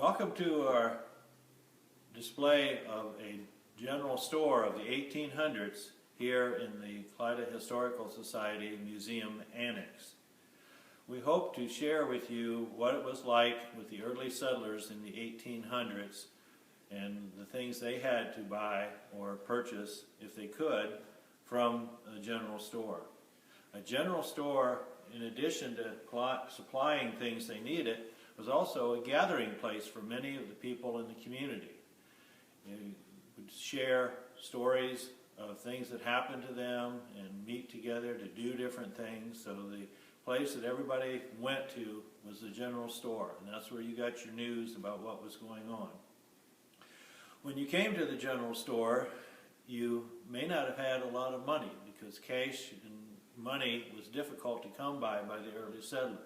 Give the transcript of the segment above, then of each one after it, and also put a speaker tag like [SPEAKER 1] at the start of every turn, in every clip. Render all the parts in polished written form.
[SPEAKER 1] Welcome to our display of a general store of the 1800s here in the Kalida Historical Society Museum Annex. We hope to share with you what it was like with the early settlers in the 1800s and the things they had to buy or purchase, if they could, from a general store. A general store, in addition to supplying things they needed, was also a gathering place for many of the people in the community. You would share stories of things that happened to them and meet together to do different things. So the place that everybody went to was the general store, and that's where you got your news about what was going on. When you came to the general store, you may not have had a lot of money because cash and money was difficult to come by the early settlers.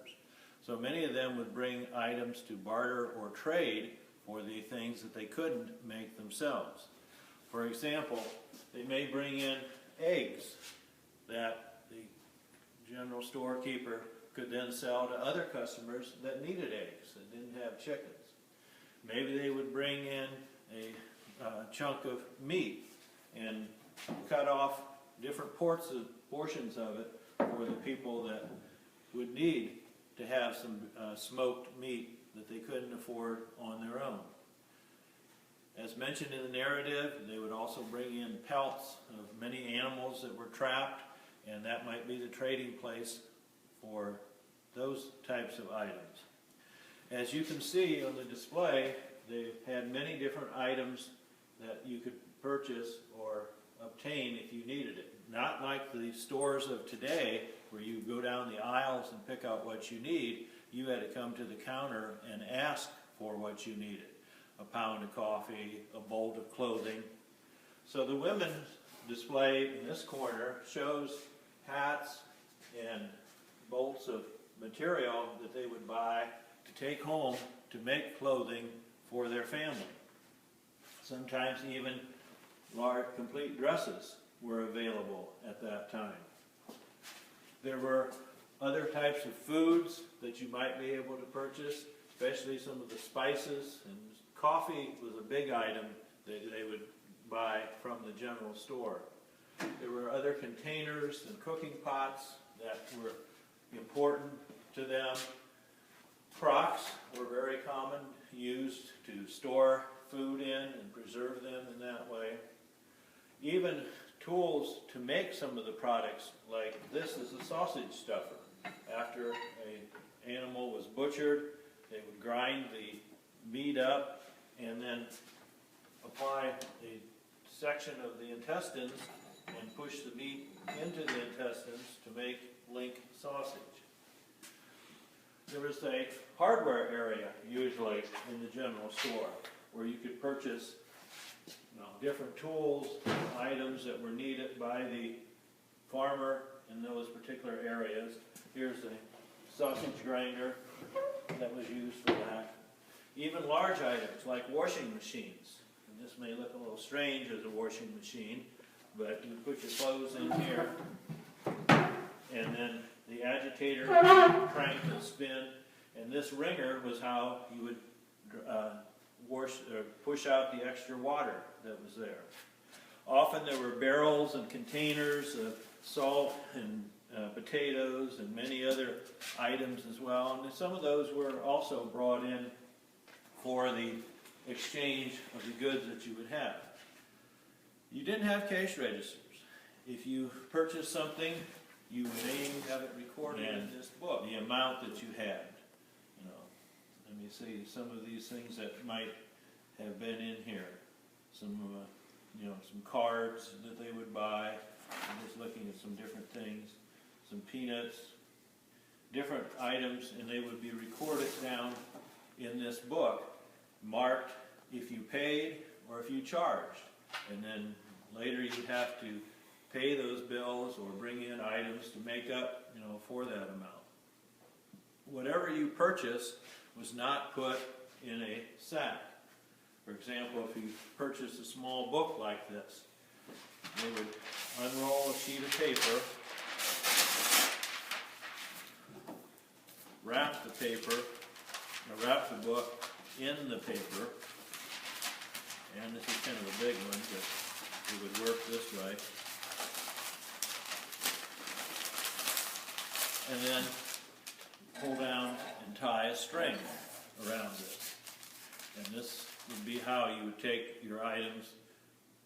[SPEAKER 1] So many of them would bring items to barter or trade for the things that they couldn't make themselves. For example, they may bring in eggs that the general storekeeper could then sell to other customers that needed eggs and didn't have chickens. Maybe they would bring in a chunk of meat and cut off different portions of it for the people that would need to have some smoked meat that they couldn't afford on their own. As mentioned in the narrative, they would also bring in pelts of many animals that were trapped, and that might be the trading place for those types of items. As you can see on the display, they had many different items that you could purchase or obtain if you needed it. Not like the stores of today where you go down the aisles and pick out what you need. You had to come to the counter and ask for what you needed. A pound of coffee, a bolt of clothing. So the women's display in this corner shows hats and bolts of material that they would buy to take home to make clothing for their family. Sometimes even large complete dresses were available at that time. There were other types of foods that you might be able to purchase, especially some of the spices, and coffee was a big item that they would buy from the general store. There were other containers and cooking pots that were important to them. Crocks were very common, used to store food in and preserve them in that way. Even tools to make some of the products, like this is a sausage stuffer. After an animal was butchered, they would grind the meat up and then apply a section of the intestines and push the meat into the intestines to make link sausage. There was a hardware area usually in the general store where you could purchase different tools, items that were needed by the farmer in those particular areas. Here's a sausage grinder that was used for that. Even large items like washing machines. And this may look a little strange as a washing machine, but you put your clothes in here, and then the agitator cranked and spin, and this wringer was how you would push out the extra water that was there. Often there were barrels and containers of salt and potatoes and many other items as well, and some of those were also brought in for the exchange of the goods that you would have. You didn't have cash registers. If you purchased something, you may have it recorded in this book, the amount that you had. Let me see some of these things that might have been in here. Some cards that they would buy. I'm just looking at some different things. Some peanuts, different items, and they would be recorded down in this book, marked if you paid or if you charged. And then later you'd have to pay those bills or bring in items to make up, for that amount. Whatever you purchased was not put in a sack. For example, if you purchased a small book like this, they would unroll a sheet of paper, wrap the book in the paper. And this is kind of a big one, but it would work this way. And then pull down and tie a string around this. And this would be how you would take your items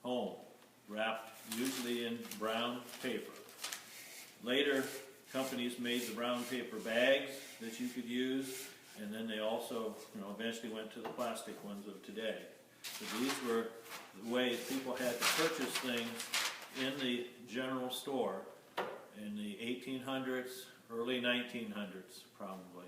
[SPEAKER 1] home, wrapped usually in brown paper. Later, companies made the brown paper bags that you could use, and then they also, eventually went to the plastic ones of today. So these were the ways people had to purchase things in the general store in the 1800s, early 1900s, probably.